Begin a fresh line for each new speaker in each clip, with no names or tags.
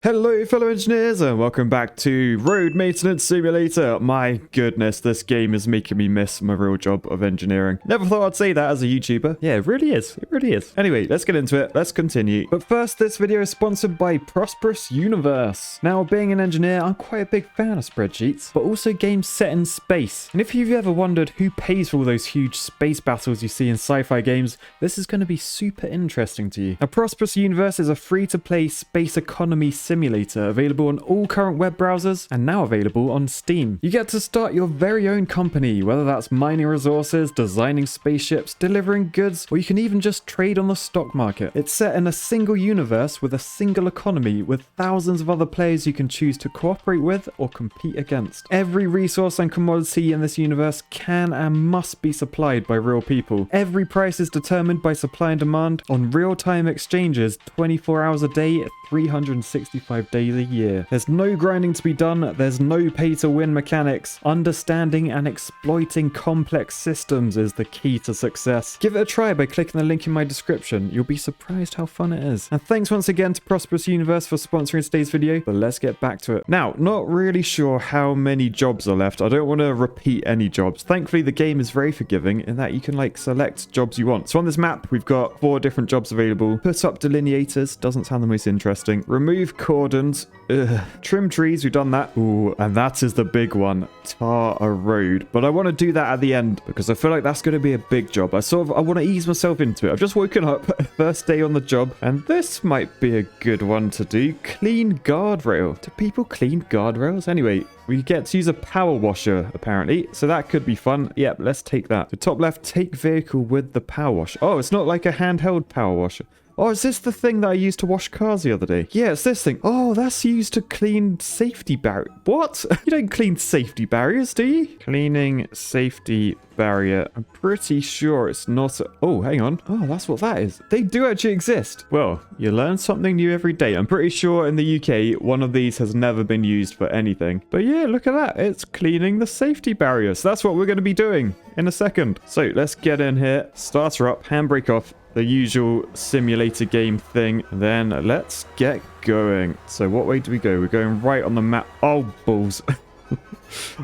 Hello fellow engineers and welcome back to Road Maintenance Simulator. My goodness, this game is making me miss my real job of engineering. Never thought I'd say that as a YouTuber. Yeah, it really is. It really is. Anyway, let's get into it. Let's continue. But first, this video is sponsored by Prosperous Universe. Now, being an engineer, I'm quite a big fan of spreadsheets, but also games set in space. And if you've ever wondered who pays for all those huge space battles you see in sci-fi games, this is going to be super interesting to you. Now, Prosperous Universe is a free-to-play space economy simulator available on all current web browsers and now available on Steam. You get to start your very own company, whether that's mining resources, designing spaceships, delivering goods, or you can even just trade on the stock market. It's set in a single universe with a single economy with thousands of other players you can choose to cooperate with or compete against. Every resource and commodity in this universe can and must be supplied by real people. Every price is determined by supply and demand on real-time exchanges 24 hours a day, 365 days a year. There's no grinding to be done, there's no pay to win mechanics. Understanding and exploiting complex systems is the key to success. Give it a try by clicking the link in my description. You'll be surprised how fun it is. And thanks once again to Prosperous Universe for sponsoring today's video, but let's get back to it. Now, not really sure how many jobs are left. I don't want to repeat any jobs. Thankfully, the game is very forgiving in that you can select jobs you want. So on this map, we've got 4 different jobs available. Put up delineators, doesn't sound the most interesting. Remove cordons. Ugh. Trim trees, we've done that. Ooh, and that is the big one. Tar a road. But I want to do that at the end because I feel like that's going to be a big job. I want to ease myself into it. I've just woken up, first day on the job, and this might be a good one to do. Clean guardrail. Do people clean guardrails? Anyway, we get to use a power washer, apparently. So that could be fun. Yep, let's take that. The top left, take vehicle with the power washer. Oh, it's not like a handheld power washer. Oh, is this the thing that I used to wash cars the other day? Yeah, it's this thing. Oh, that's used to clean safety barrier. What? You don't clean safety barriers, do you? Cleaning safety barrier. I'm pretty sure it's not oh, hang on. Oh, that's what that is. They do actually exist. Well, you learn something new every day. I'm pretty sure in the UK, one of these has never been used for anything. But yeah, look at that. It's cleaning the safety barrier. So that's what we're going to be doing in a second. So let's get in here. Starter up, handbrake off. The usual simulator game thing. Then let's get going. So what way do we go? We're going right on the map. Oh, balls.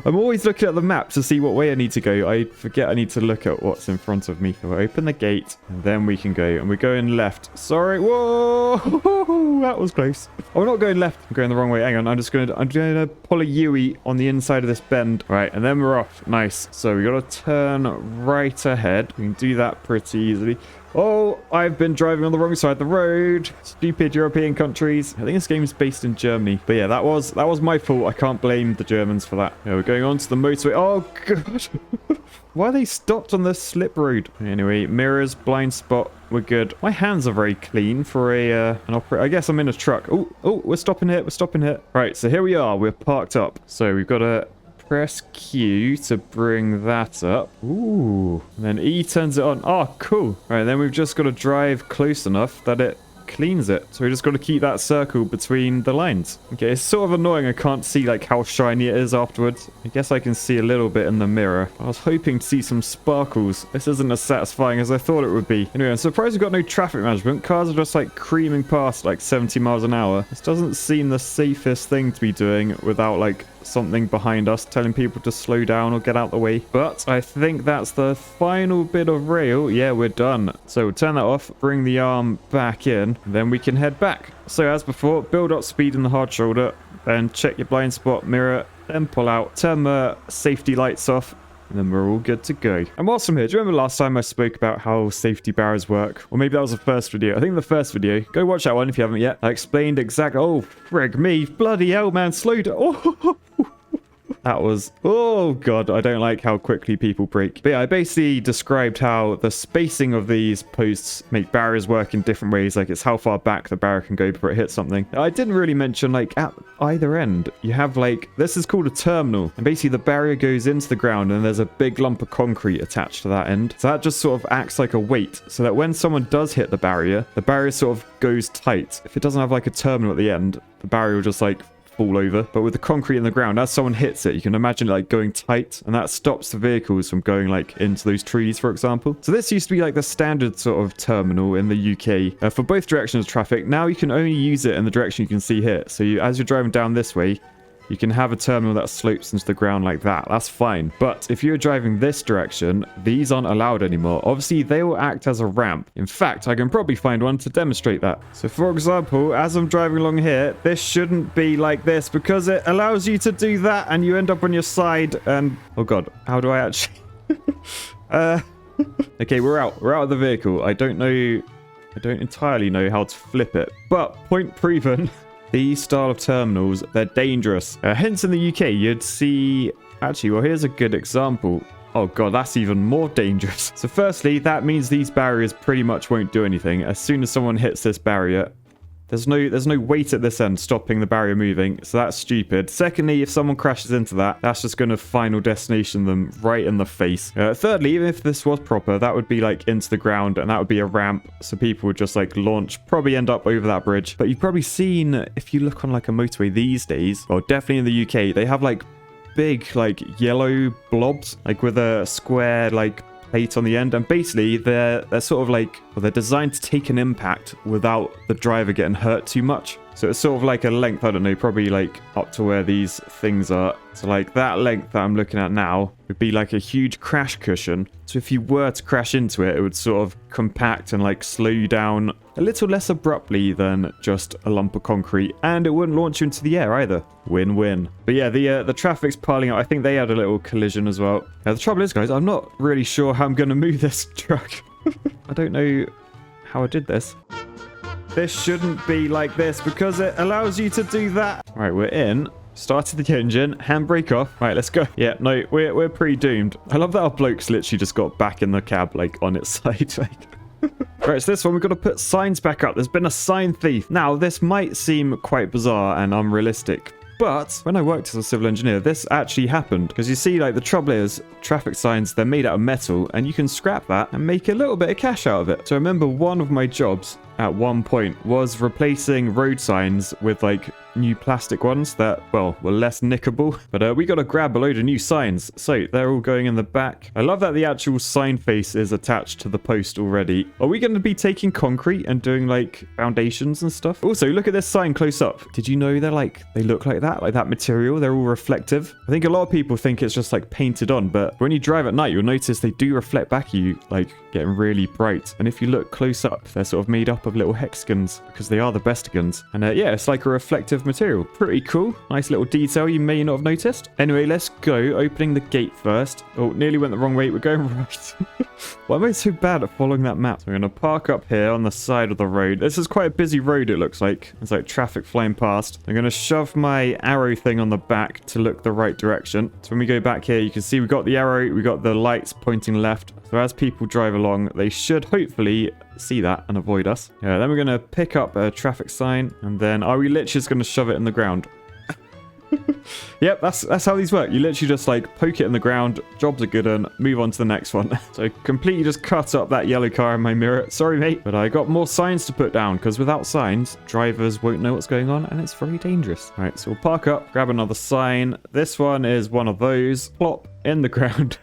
I'm always looking at the map to see what way I need to go. I forget I need to look at what's in front of me. So we'll open the gate and then we can go. And we're going left. Sorry. Whoa. That was close. Oh, we're not going left. I'm going the wrong way. Hang on. I'm gonna pull a U-E on the inside of this bend. Right. And then we're off. Nice. So we got to turn right ahead. We can do that pretty easily. Oh, I've been driving on the wrong side of the road. Stupid European countries. I think this game is based in Germany. But yeah, that was my fault. I can't blame the Germans for that. Yeah, we're going on to the motorway. Oh, God. Why are they stopped on the slip road? Anyway, mirrors, blind spot. We're good. My hands are very clean for an operator. I guess I'm in a truck. Oh, we're stopping here. We're stopping here. Right, so here we are. We're parked up. So we've got to press Q to bring that up. Ooh. And then E turns it on. Oh, cool. Right, then we've just got to drive close enough that it cleans it. So we just got to keep that circle between the lines. Okay, it's sort of annoying. I can't see how shiny it is afterwards. I guess I can see a little bit in the mirror. I was hoping to see some sparkles. This isn't as satisfying as I thought it would be. Anyway, I'm surprised we've got no traffic management. Cars are just creaming past 70 miles an hour. This doesn't seem the safest thing to be doing without something behind us telling people to slow down or get out the way. But I think that's the final bit of rail. Yeah, we're done. So we'll turn that off, bring the arm back in, and then we can head back. So as before, build up speed in the hard shoulder, then check your blind spot mirror, then pull out, turn the safety lights off, and then we're all good to go. And whilst I'm here, do you remember last time I spoke about how safety barriers work? Or maybe that was the first video. I think the first video. Go watch that one if you haven't yet. I explained exactly. Oh, frig me. Bloody hell, man. Slow down. Oh. That was, oh god, I don't like how quickly people break. But yeah, I basically described how the spacing of these posts make barriers work in different ways. It's how far back the barrier can go before it hits something. I didn't really mention at either end, you have this is called a terminal. And basically the barrier goes into the ground and there's a big lump of concrete attached to that end. So that just sort of acts like a weight so that when someone does hit the barrier sort of goes tight. If it doesn't have a terminal at the end, the barrier will just fall over. But with the concrete in the ground, as someone hits it, you can imagine it like going tight, and that stops the vehicles from going like into those trees, for example. So this used to be like the standard sort of terminal in the UK for both directions of traffic. Now you can only use it in the direction you can see here. So as you're driving down this way, you can have a terminal that slopes into the ground like that. That's fine. But if you're driving this direction, these aren't allowed anymore. Obviously, they will act as a ramp. In fact, I can probably find one to demonstrate that. So for example, as I'm driving along here, this shouldn't be like this because it allows you to do that and you end up on your side and... Oh God, how do I actually... Okay, we're out. We're out of the vehicle. I don't entirely know how to flip it. But point proven... These style of terminals, they're dangerous. Hence in the UK, you'd see... Actually, well, here's a good example. Oh God, that's even more dangerous. So firstly, that means these barriers pretty much won't do anything. As soon as someone hits this barrier, there's no weight at this end stopping the barrier moving. So that's stupid. Secondly, if someone crashes into that, that's just going to final destination them right in the face. Thirdly, even if this was proper, that would be like into the ground and that would be a ramp. So people would just like launch, probably end up over that bridge. But you've probably seen, if you look on like a motorway these days, well, definitely in the UK, they have like big like yellow blobs, like with a square like plate on the end, and basically they're sort of like, well, they're designed to take an impact without the driver getting hurt too much. So it's sort of like a length, I don't know, probably like up to where these things are. So like that length that I'm looking at now would be like a huge crash cushion. So if you were to crash into it, it would sort of compact and like slow you down a little less abruptly than just a lump of concrete. And it wouldn't launch you into the air either. Win-win. But yeah, the traffic's piling up. I think they had a little collision as well. Now the trouble is, guys, I'm not really sure how I'm going to move this truck. I don't know how I did this. This shouldn't be like this because it allows you to do that. All right, we're in. Started the engine. Handbrake off. Right, let's go. Yeah, no, we're pretty doomed. I love that our bloke's literally just got back in the cab, like, on its side. Right, so this one, we've got to put signs back up. There's been a sign thief. Now, this might seem quite bizarre and unrealistic, but when I worked as a civil engineer, this actually happened. Because you see, like, the trouble is, traffic signs, they're made out of metal, and you can scrap that and make a little bit of cash out of it. So I remember one of my jobs at one point was replacing road signs with like new plastic ones that, well, were less nickable. But we got to grab a load of new signs. So they're all going in the back. I love that the actual sign face is attached to the post already. Are we going to be taking concrete and doing like foundations and stuff? Also, look at this sign close up. Did you know they look like that material? They're all reflective. I think a lot of people think it's just like painted on, but when you drive at night, you'll notice they do reflect back at you, like getting really bright. And if you look close up, they're sort of made up of little hexagons because they are the bestigons. And yeah, it's like a reflective material. Pretty cool. Nice little detail you may not have noticed. Anyway, let's go. Opening the gate first. Oh, nearly went the wrong way. We're going right. Why am I so bad at following that map? So we're going to park up here on the side of the road. This is quite a busy road, it looks like. There's like traffic flying past. I'm going to shove my arrow thing on the back to look the right direction. So when we go back here, you can see we got the arrow, we got the lights pointing left. So as people drive along, they should hopefully see that and avoid us. Yeah, then we're going to pick up a traffic sign, and then are we literally just going to shove it in the ground? Yep, that's how these work. You literally just like poke it in the ground, job's a good one, move on to the next one. So completely just cut up that yellow car in my mirror. Sorry, mate, but I got more signs to put down because without signs, drivers won't know what's going on and it's very dangerous. All right, so we'll park up, grab another sign. This one is one of those. Plop in the ground.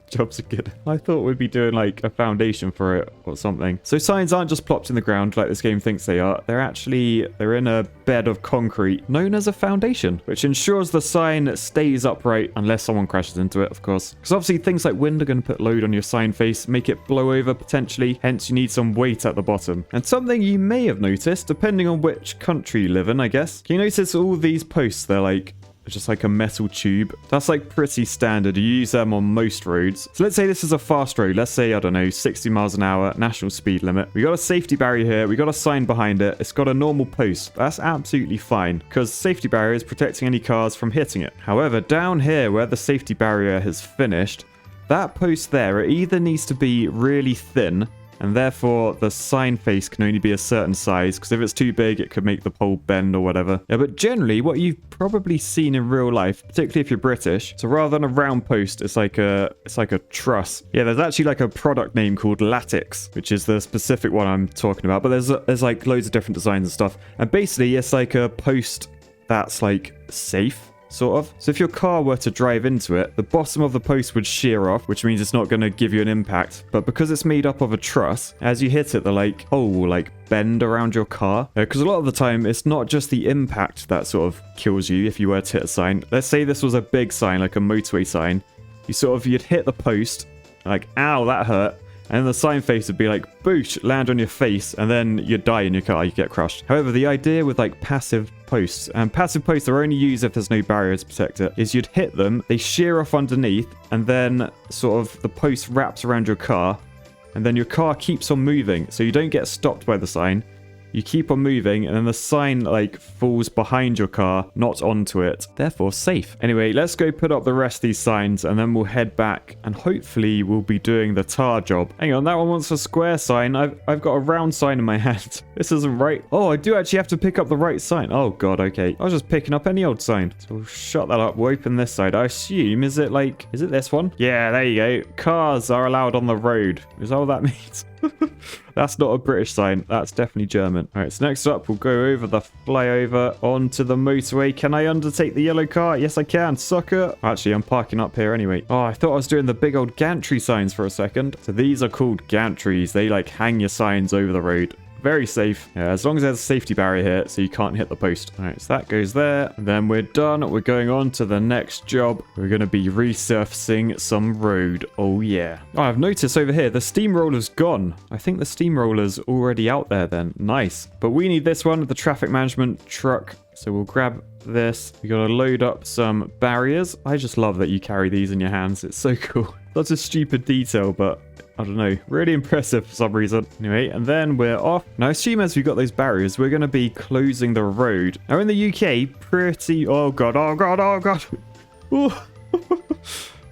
Jobs are good. I thought we'd be doing like a foundation for it or something. So signs aren't just plopped in the ground like this game thinks they are. They're in a bed of concrete known as a foundation, which ensures the sign stays upright unless someone crashes into it, of course. Because obviously things like wind are going to put load on your sign face, make it blow over potentially. Hence you need some weight at the bottom. And something you may have noticed, depending on which country you live in, I guess. Can you notice all these posts? They're like just like a metal tube. That's like pretty standard. You use them on most roads. So let's say this is a fast road. Let's say, I don't know, 60 miles an hour, national speed limit. We got a safety barrier here. We got a sign behind it. It's got a normal post. That's absolutely fine because safety barrier is protecting any cars from hitting it. However, down here where the safety barrier has finished, that post there, it either needs to be really thin and therefore the sign face can only be a certain size, because if it's too big it could make the pole bend or whatever. Yeah, but generally what you've probably seen in real life, particularly if you're British, so rather than a round post, it's like a truss. Yeah, there's actually like a product name called Lattice, which is the specific one I'm talking about, but there's like loads of different designs and stuff, and basically it's like a post that's like safe. Sort of. So if your car were to drive into it, the bottom of the post would shear off, which means it's not going to give you an impact. But because it's made up of a truss, as you hit it, the like hole will like bend around your car. Because a lot of the time, it's not just the impact that sort of kills you if you were to hit a sign. Let's say this was a big sign, like a motorway sign. You'd hit the post, like, ow, that hurt. And then the sign face would be like, boosh, land on your face, and then you'd die in your car, you get crushed. However, the idea with like passive posts, and passive posts are only used if there's no barrier to protect it, is you'd hit them, they shear off underneath, and then sort of the post wraps around your car, and then your car keeps on moving, so you don't get stopped by the sign. You keep on moving, and then the sign, like, falls behind your car, not onto it. Therefore, safe. Anyway, let's go put up the rest of these signs, and then we'll head back, and hopefully we'll be doing the tar job. Hang on, that one wants a square sign. I've got a round sign in my hand. This isn't right. Oh, I do actually have to pick up the right sign. Oh, God, okay. I was just picking up any old sign. So we'll shut that up. We'll open this side. I assume, is it this one? Yeah, there you go. Cars are allowed on the road. Is that what that means? That's not a British sign. That's definitely German. All right, so next up, we'll go over the flyover onto the motorway. Can I undertake the yellow car? Yes, I can. Sucker. Actually, I'm parking up here anyway. Oh, I thought I was doing the big old gantry signs for a second. So these are called gantries. They like hang your signs over the road. Very safe. Yeah, as long as there's a safety barrier here so you can't hit the post. All right, so that goes there. And then we're done. We're going on to the next job. We're going to be resurfacing some road. Oh, yeah. Oh, I've noticed over here, the steamroller's gone. I think the steamroller's already out there then. Nice. But we need this one, the traffic management truck. So we'll grab this. We got to load up some barriers. I just love that you carry these in your hands. It's so cool. That's a stupid detail, but I don't know, really impressive for some reason. Anyway, and then we're off. Now, I assume as we've got those barriers, we're going to be closing the road. Now, in the UK, oh god. Ooh.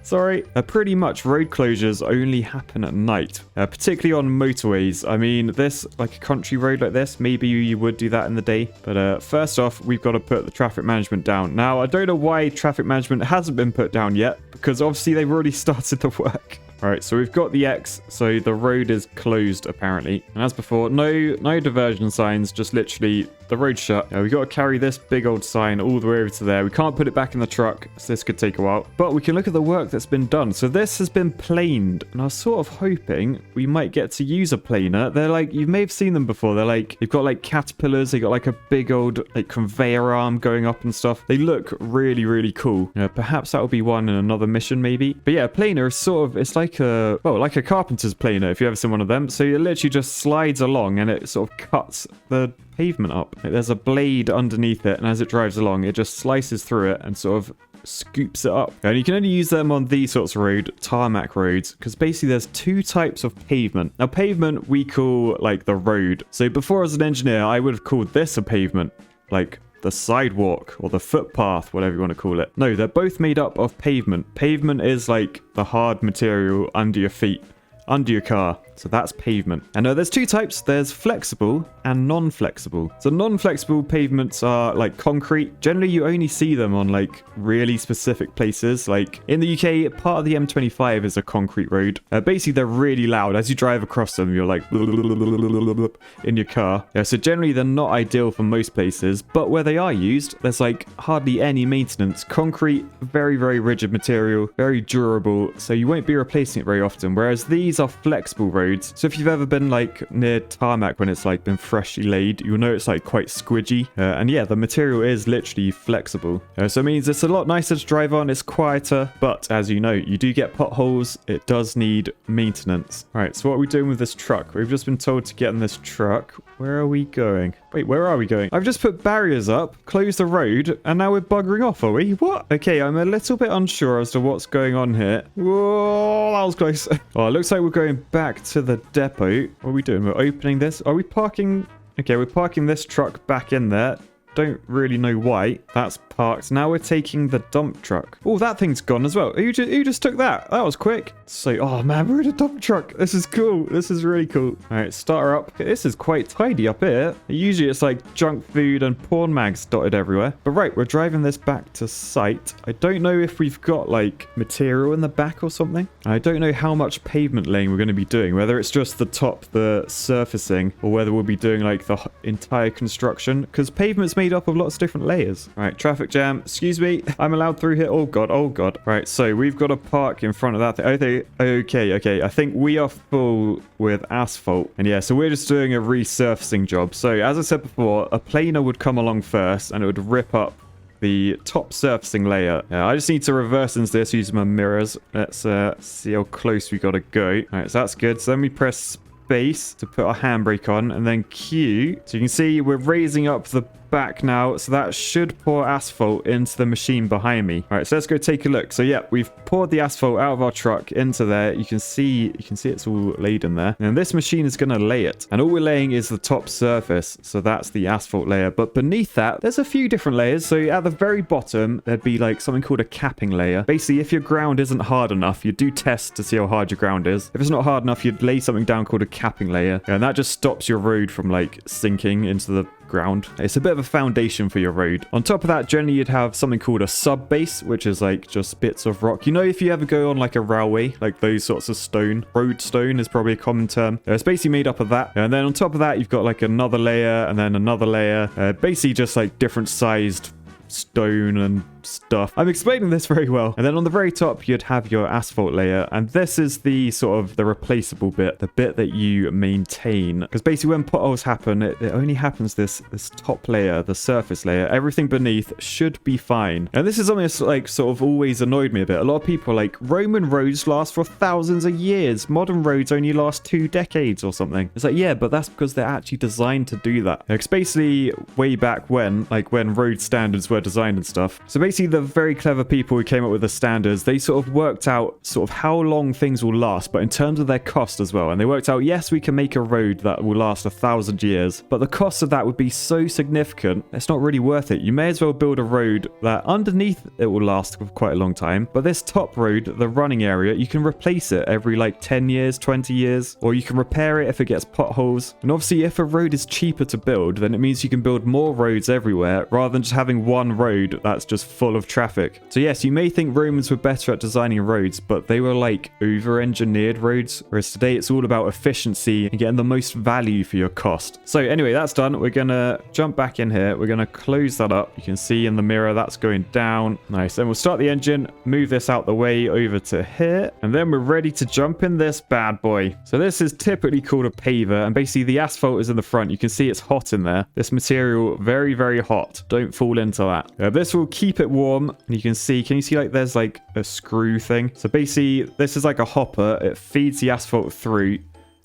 Sorry. Pretty much road closures only happen at night, particularly on motorways. I mean, this, like a country road like this, maybe you would do that in the day. But first off, we've got to put the traffic management down. Now, I don't know why traffic management hasn't been put down yet, because obviously they've already started the work. All right, so we've got the X, so the road is closed apparently. And as before, no diversion signs, just literally the road's shut. We've got to carry this big old sign all the way over to there. We can't put it back in the truck, so this could take a while. But we can look at the work that's been done. So this has been planed, and I was sort of hoping we might get to use a planer. They're like, you may have seen them before. They're like, they've got like caterpillars. They got like a big old like conveyor arm going up and stuff. They look really, really cool. Perhaps that will be one in another mission maybe. But yeah, a planer is sort of, it's like like a carpenter's planer, if you ever seen one of them. So it literally just slides along and it sort of cuts the pavement up. There's a blade underneath it, and as it drives along, it just slices through it and sort of scoops it up. And you can only use them on these sorts of tarmac roads, because basically there's two types of pavement. Now, pavement we call like the road. So before as an engineer, I would have called this a pavement, like the sidewalk or the footpath, whatever you want to call it. No, they're both made up of pavement. Pavement is like the hard material under your feet, under your car. So that's pavement. And there's two types. There's flexible and non-flexible. So non-flexible pavements are like concrete. Generally, you only see them on like really specific places. Like in the UK, part of the M25 is a concrete road. Basically, they're really loud. As you drive across them, you're like in your car. Yeah, so generally, they're not ideal for most places. But where they are used, there's like hardly any maintenance. Concrete, very, very rigid material, very durable. So you won't be replacing it very often. Whereas these are flexible roads. So if you've ever been like near tarmac when it's like been freshly laid, you'll know it's like quite squidgy. And yeah, the material is literally flexible. So it means it's a lot nicer to drive on. It's quieter, but as you know, you do get potholes. It does need maintenance. All right, so what are we doing with this truck? We've just been told to get in this truck. Where are we going? Wait, where are we going? I've just put barriers up, closed the road, and now we're buggering off, are we? What? Okay, I'm a little bit unsure as to what's going on here. Whoa, that was close. Oh, it looks like we're going back to the depot. What are we doing? We're opening this. Are we parking? Okay, we're parking this truck back in there. Don't really know why. That's parked. Now we're taking the dump truck. Oh, that thing's gone as well. Who just took that? That was quick. So, oh man, we're in a dump truck. This is cool. This is really cool. All right, start her up. This is quite tidy up here. Usually it's like junk food and porn mags dotted everywhere. But right, we're driving this back to site. I don't know if we've got like material in the back or something. I don't know how much pavement laying we're going to be doing, whether it's just the top, the surfacing, or whether we'll be doing like the entire construction, because pavement's made up of lots of different layers. All right, traffic jam. Excuse me. I'm allowed through here. Oh God. Oh God. Right, so we've got to park in front of that thing. Okay. I think we are full with asphalt. And yeah, so we're just doing a resurfacing job. So as I said before, a planer would come along first and it would rip up the top surfacing layer. I just need to reverse into this using my mirrors. Let's see how close we got to go. All right, so that's good. So then we press space to put our handbrake on, and then Q. So you can see we're raising up the back now, so that should pour asphalt into the machine behind me. All right, so let's go take a look. So yeah, we've poured the asphalt out of our truck into there. You can see it's all laid in there, and this machine is going to lay it, and all we're laying is the top surface, so that's the asphalt layer. But beneath that, there's a few different layers. So at the very bottom, there'd be like something called a capping layer. Basically, if your ground isn't hard enough, you do test to see how hard your ground is. If it's not hard enough, you'd lay something down called a capping layer, and that just stops your road from like sinking into the ground. It's a bit of a foundation for your road. On top of that, generally you'd have something called a sub base, which is like just bits of rock. You know, if you ever go on like a railway, like those sorts of stone, road stone is probably a common term. It's basically made up of that. And then on top of that, you've got like another layer and then another layer, basically just like different sized stone and stuff. I'm explaining this very well. And then on the very top, you'd have your asphalt layer, and this is the sort of the replaceable bit, the bit that you maintain, because basically when potholes happen, it only happens this top layer, the surface layer. Everything beneath should be fine. And this is something that's like sort of always annoyed me a bit. A lot of people are like, Roman roads last for thousands of years, modern roads only last 2 decades or something. It's like, yeah, but that's because they're actually designed to do that. It's basically way back when, like when road standards were designed and stuff. So basically the very clever people who came up with the standards, they sort of worked out sort of how long things will last, but in terms of their cost as well. And they worked out, yes, we can make a road that will last 1,000 years, but the cost of that would be so significant, it's not really worth it. You may as well build a road that underneath it will last for quite a long time, but this top road, the running area, you can replace it every like 10 years, 20 years, or you can repair it if it gets potholes. And obviously if a road is cheaper to build, then it means you can build more roads everywhere rather than just having one road that's just full of traffic. So yes, you may think Romans were better at designing roads, but they were like over-engineered roads, whereas today it's all about efficiency and getting the most value for your cost. So anyway, that's done. We're gonna jump back in here. We're gonna close that up. You can see in the mirror that's going down. Nice. Then we'll start the engine, move this out the way over to here, and then we're ready to jump in this bad boy. So this is typically called a paver, and basically the asphalt is in the front. You can see it's hot in there. This material, very, very hot. Don't fall into that. This will keep it warm, and you can see like there's like a screw thing. So basically this is like a hopper. It feeds the asphalt through,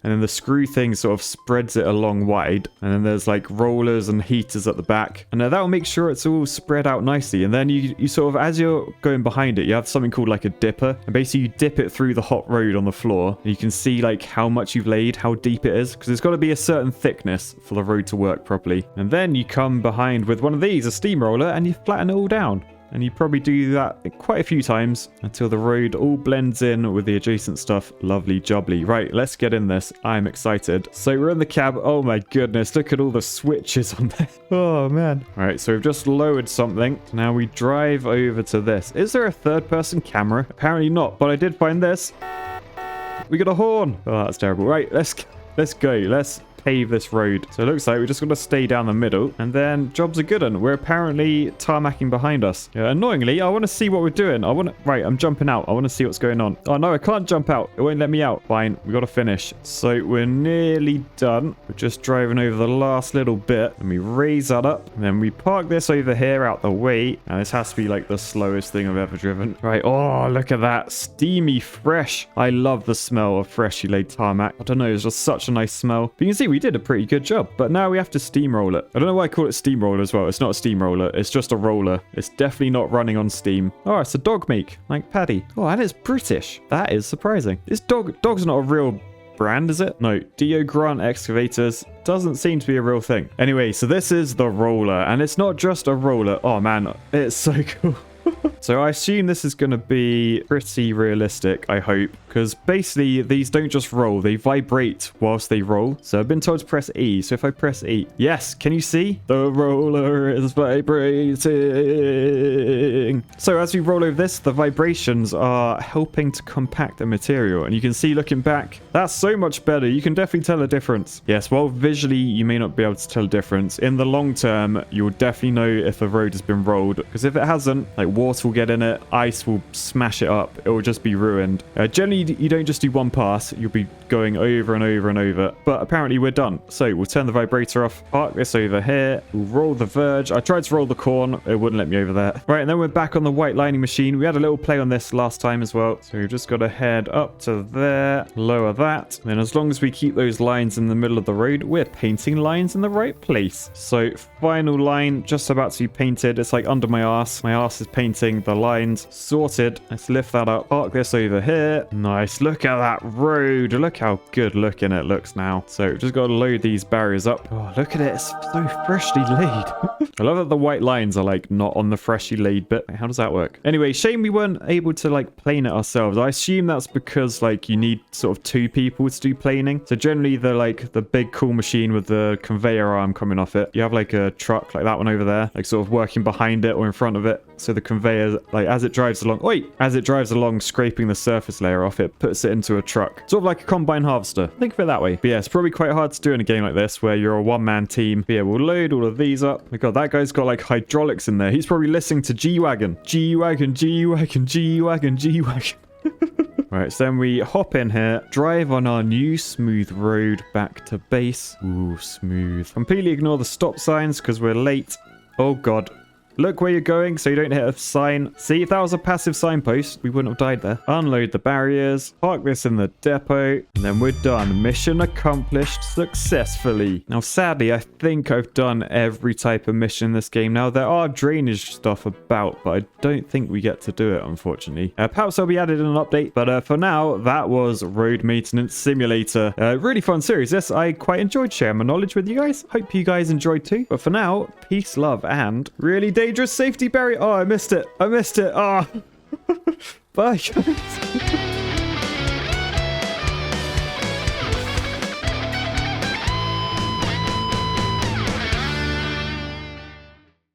and then the screw thing sort of spreads it along wide, and then there's like rollers and heaters at the back, and that will make sure it's all spread out nicely. And then you sort of, as you're going behind it, you have something called like a dipper, and basically you dip it through the hot road on the floor, and you can see like how much you've laid, how deep it is, because it's got to be a certain thickness for the road to work properly. And then you come behind with one of these, a steamroller, and you flatten it all down. And you probably do that quite a few times until the road all blends in with the adjacent stuff. Lovely jubbly. Right, let's get in this. I'm excited. So we're in the cab. Oh my goodness, look at all the switches on there. Oh man. All right, so we've just lowered something. Now we drive over to this. Is there a third-person camera? Apparently not, but I did find this. We got a horn. Oh, that's terrible. Right, let's go. Let's pave this road. So it looks like we just got to stay down the middle, and then jobs are good. And we're apparently tarmacking behind us. Yeah, annoyingly, I want to see what we're doing. Right, I'm jumping out. I want to see what's going on. Oh no, I can't jump out. It won't let me out. Fine, we got to finish. So we're nearly done. We're just driving over the last little bit, and we raise that up, and then we park this over here out the way. And this has to be like the slowest thing I've ever driven. Right, oh, look at that. Steamy, fresh. I love the smell of freshly laid tarmac. I don't know, it's just such a nice smell. But you can see we did a pretty good job, but now we have to steamroll it. I don't know why I call it steamroller as well. It's not a steamroller, it's just a roller. It's definitely not running on steam. Oh, it's a dog make, like Paddy. Oh, and it's British. That is surprising. This dog's not a real brand, is it? No, Dio Grant excavators doesn't seem to be a real thing. Anyway, so this is the roller, and it's not just a roller. Oh man, it's so cool. So I assume this is going to be pretty realistic, I hope, because basically these don't just roll, they vibrate whilst they roll. So I've been told to press E, so if I press E, yes, can you see? The roller is vibrating. So as we roll over this, the vibrations are helping to compact the material, and you can see looking back, that's so much better. You can definitely tell a difference. Yes, while visually you may not be able to tell a difference, in the long term, you'll definitely know if a road has been rolled, because if it hasn't, like water will get in it, ice will smash it up, it will just be ruined. Generally, you don't just do one pass, you'll be going over and over and over, but apparently we're done. So we'll turn the vibrator off, park this over here, we'll roll the verge. I tried to roll the corn, it wouldn't let me over there. Right, and then we're back on the white lining machine. We had a little play on this last time as well, so we've just got to head up to there, lower that, and then as long as we keep those lines in the middle of the road, we're painting lines in the right place. So final line just about to be painted. It's like under my arse is painting the lines. Sorted. Let's lift that up, park this over here. Nice, look at that road, look how good looking it looks now. So we've just got to load these barriers up. Oh, look at it, it's so freshly laid. I love that the white lines are like not on the freshly laid bit. How does that work? Anyway, shame we weren't able to like plane it ourselves. I assume that's because like you need sort of 2 people to do planing. So generally the big cool machine with the conveyor arm coming off it, you have like a truck like that one over there, like sort of working behind it or in front of it. So the conveyor, like as it drives along, scraping the surface layer off it, puts it into a truck. Sort of like a combine harvester. Think of it that way. But yeah, it's probably quite hard to do in a game like this where you're a one-man team. But yeah, we'll load all of these up. My god, that guy's got like hydraulics in there. He's probably listening to G-Wagon. G-Wagon, G-Wagon, G-Wagon, G-Wagon. Right, so then we hop in here, drive on our new smooth road back to base. Ooh, smooth. Completely ignore the stop signs because we're late. Oh god. Look where you're going so you don't hit a sign. See, if that was a passive signpost, we wouldn't have died there. Unload the barriers, park this in the depot, and then we're done. Mission accomplished successfully. Now, sadly, I think I've done every type of mission in this game. Now, there are drainage stuff about, but I don't think we get to do it, unfortunately. Perhaps I'll be added in an update, but for now, that was Road Maintenance Simulator. Really fun series. Yes, I quite enjoyed sharing my knowledge with you guys. Hope you guys enjoyed too. But for now, peace, love, and really dangerous safety barrier. Oh, I missed it. Oh. Bye, guys.